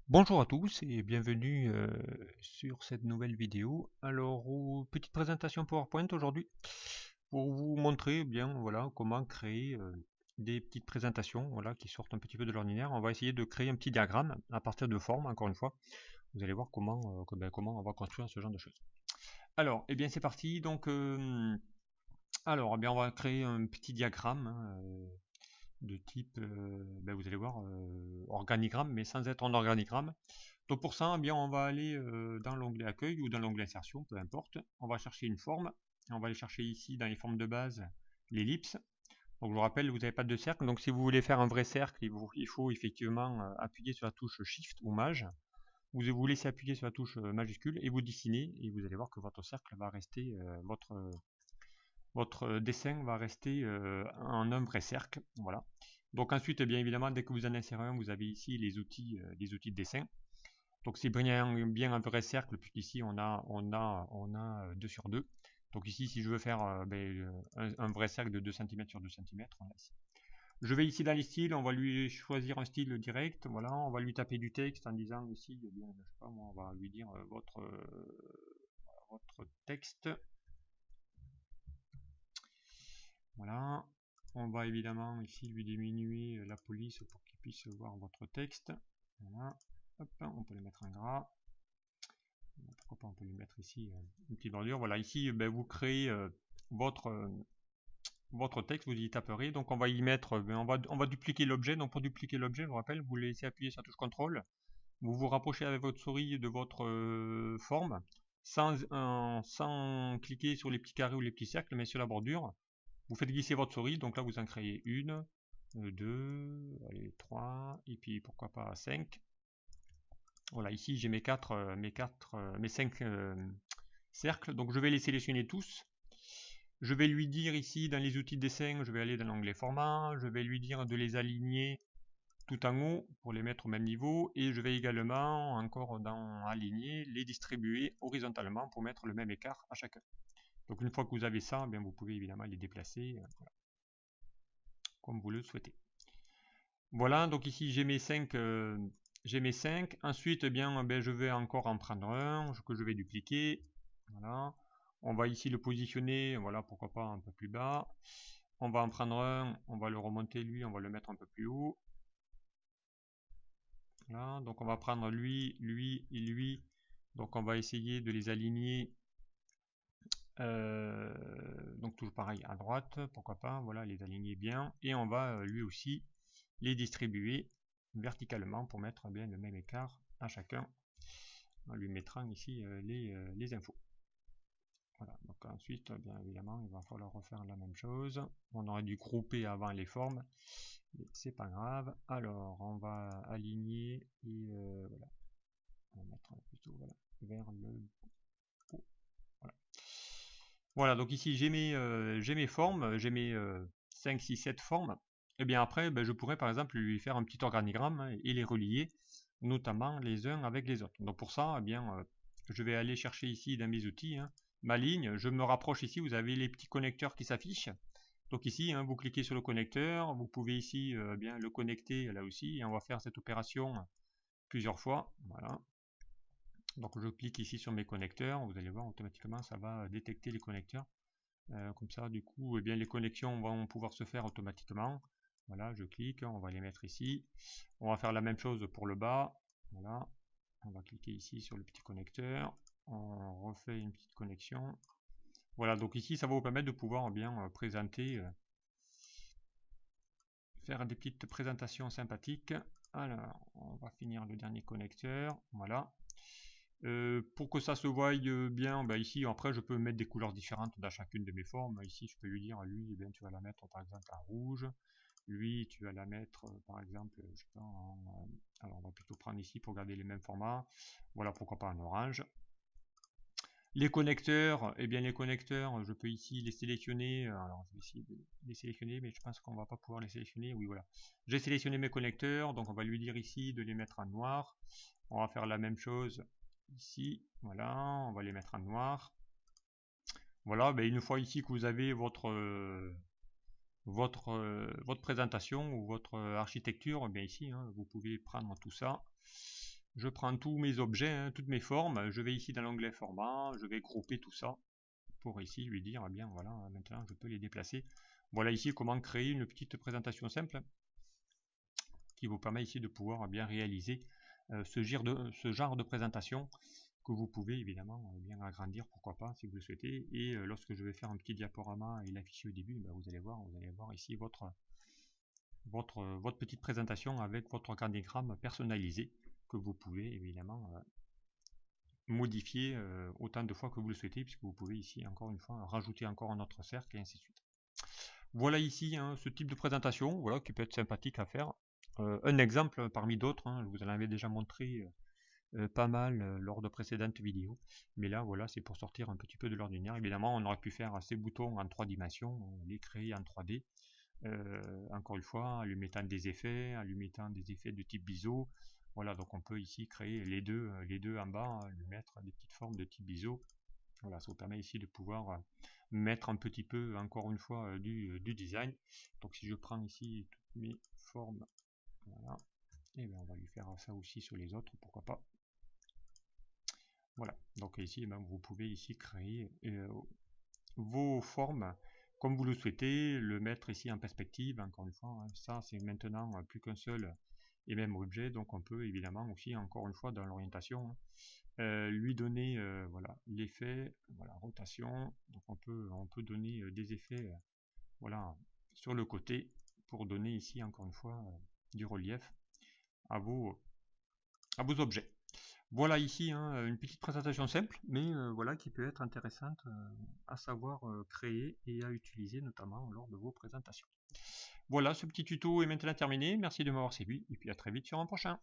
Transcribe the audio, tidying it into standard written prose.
Bonjour à tous et bienvenue sur cette nouvelle vidéo. Alors, petite présentation PowerPoint aujourd'hui pour vous montrer bien voilà comment créer des petites présentations voilà qui sortent un petit peu de l'ordinaire. On va essayer de créer un petit diagramme à partir de formes encore une fois. Vous allez voir comment on va construire ce genre de choses. Alors, eh bien c'est parti. Donc, alors, eh bien on va créer un petit diagramme hein, de type, vous allez voir, organigramme, mais sans être en organigramme. Donc pour ça, eh bien, on va aller dans l'onglet accueil ou dans l'onglet insertion, peu importe. On va chercher une forme. Et on va aller chercher ici dans les formes de base l'ellipse. Donc je vous rappelle, vous n'avez pas de cercle. Donc si vous voulez faire un vrai cercle, il faut effectivement appuyer sur la touche Shift ou Maj. Vous laissez appuyer sur la touche majuscule et vous dessinez. Et vous allez voir que votre cercle va rester, votre dessin va rester en un vrai cercle. Voilà. Donc ensuite, bien évidemment, dès que vous en insérez un, vous avez ici les outils de dessin. Donc c'est bien un vrai cercle, puisqu'ici on a 2 sur 2. Donc ici, si je veux faire un vrai cercle de 2 cm sur 2 cm, on a ici. Je vais ici dans les styles, on va lui choisir un style direct, voilà, on va lui taper du texte en disant ici, eh bien, je sais pas moi, on va lui dire votre texte, voilà. On va évidemment ici lui diminuer la police pour qu'il puisse voir votre texte, voilà. Hop, on peut le mettre en gras. Pourquoi pas, on peut lui mettre ici une petite bordure. Voilà, ici vous créez votre, votre texte, vous y taperez. Donc on va y mettre, on va dupliquer l'objet. Donc pour dupliquer l'objet, je vous rappelle, vous laissez appuyer sur la touche CTRL. Vous vous rapprochez avec votre souris de votre forme sans cliquer sur les petits carrés ou les petits cercles, mais sur la bordure. Vous faites glisser votre souris. Donc là, vous en créez une, deux, allez, trois, et puis pourquoi pas cinq. Voilà, ici j'ai mes 5 cercles, donc je vais les sélectionner tous. Je vais lui dire ici dans les outils de dessin, je vais aller dans l'onglet format, je vais lui dire de les aligner tout en haut pour les mettre au même niveau, et je vais également encore dans aligner, les distribuer horizontalement pour mettre le même écart à chacun. Donc une fois que vous avez ça, eh bien, vous pouvez évidemment les déplacer voilà, comme vous le souhaitez. Voilà, donc ici j'ai mes 5 Ensuite, je vais encore en prendre un que je vais dupliquer. Voilà. On va ici le positionner, voilà, pourquoi pas un peu plus bas. On va en prendre un, on va le remonter lui, on va le mettre un peu plus haut. Voilà, donc on va prendre lui, lui et lui. Donc on va essayer de les aligner. Donc toujours pareil à droite, pourquoi pas, voilà, les aligner bien. Et on va lui aussi les distribuer verticalement pour mettre bien le même écart à chacun. On lui mettra ici les infos. Voilà, donc ensuite, bien évidemment, il va falloir refaire la même chose. On aurait dû grouper avant les formes, mais c'est pas grave. Alors, on va aligner et voilà. On va mettre plutôt voilà, vers le haut. Voilà. Voilà, donc ici j'ai mes formes, j'ai mes 5, 6, 7 formes. Et bien après, je pourrais par exemple lui faire un petit organigramme hein, et les relier, notamment les uns avec les autres. Donc pour ça, je vais aller chercher ici dans mes outils, hein, ma ligne, je me rapproche ici, vous avez les petits connecteurs qui s'affichent. Donc ici, hein, vous cliquez sur le connecteur, vous pouvez ici bien le connecter là aussi, et on va faire cette opération plusieurs fois. Voilà. Donc je clique ici sur mes connecteurs, vous allez voir automatiquement ça va détecter les connecteurs. Comme ça, du coup, les connexions vont pouvoir se faire automatiquement. Voilà, je clique, on va les mettre ici. On va faire la même chose pour le bas. Voilà, on va cliquer ici sur le petit connecteur. On refait une petite connexion. Voilà, donc ici, ça va vous permettre de pouvoir bien présenter, faire des petites présentations sympathiques. Alors, on va finir le dernier connecteur. Voilà. Pour que ça se voie bien, ici après je peux mettre des couleurs différentes dans chacune de mes formes. Ici je peux lui dire, lui, eh bien, tu vas la mettre par exemple en rouge, lui tu vas la mettre par exemple, je sais pas, alors on va plutôt prendre ici pour garder les mêmes formats, voilà pourquoi pas en orange. Les connecteurs, les connecteurs, je peux ici les sélectionner, alors je vais essayer de les sélectionner, mais je pense qu'on va pas pouvoir les sélectionner, oui voilà. J'ai sélectionné mes connecteurs, donc on va lui dire ici de les mettre en noir, on va faire la même chose ici, voilà, on va les mettre en noir. Voilà, une fois ici que vous avez votre présentation ou votre architecture, ici, hein, vous pouvez prendre tout ça. je prends tous mes objets, hein, toutes mes formes, je vais ici dans l'onglet format, je vais grouper tout ça pour ici lui dire, eh bien voilà, maintenant je peux les déplacer. Voilà ici comment créer une petite présentation simple qui vous permet ici de pouvoir bien réaliser ce genre de présentation que vous pouvez évidemment bien agrandir, pourquoi pas, si vous le souhaitez. Et lorsque je vais faire un petit diaporama et l'afficher au début, ben, vous allez voir ici votre petite présentation avec votre organigramme personnalisé que vous pouvez évidemment modifier autant de fois que vous le souhaitez, puisque vous pouvez ici encore une fois rajouter encore un autre cercle et ainsi de suite. Voilà ici hein, ce type de présentation, voilà, qui peut être sympathique à faire. Un exemple parmi d'autres, hein, je vous en avais déjà montré pas mal lors de précédentes vidéos, mais là voilà, c'est pour sortir un petit peu de l'ordinaire. Évidemment, on aurait pu faire ces boutons en 3 dimensions, les créer en 3D, encore une fois, en lui mettant des effets, de type biseau. Voilà, donc on peut ici créer les deux en bas, lui mettre des petites formes de type biseau. Voilà, ça vous permet ici de pouvoir mettre un petit peu, encore une fois, du design. Donc si je prends ici toutes mes formes, voilà, et bien on va lui faire ça aussi sur les autres, pourquoi pas. Voilà, donc ici, ben, vous pouvez ici créer vos formes comme vous le souhaitez, le mettre ici en perspective, encore une fois, hein, ça c'est maintenant plus qu'un seul et même objet, donc on peut évidemment aussi, encore une fois, dans l'orientation, lui donner voilà, l'effet, voilà, rotation, donc on peut donner des effets voilà, sur le côté pour donner ici, encore une fois, du relief à vos objets. Voilà ici hein, une petite présentation simple, mais voilà qui peut être intéressante à savoir créer et à utiliser notamment lors de vos présentations. Voilà, ce petit tuto est maintenant terminé. Merci de m'avoir suivi et puis à très vite sur un prochain.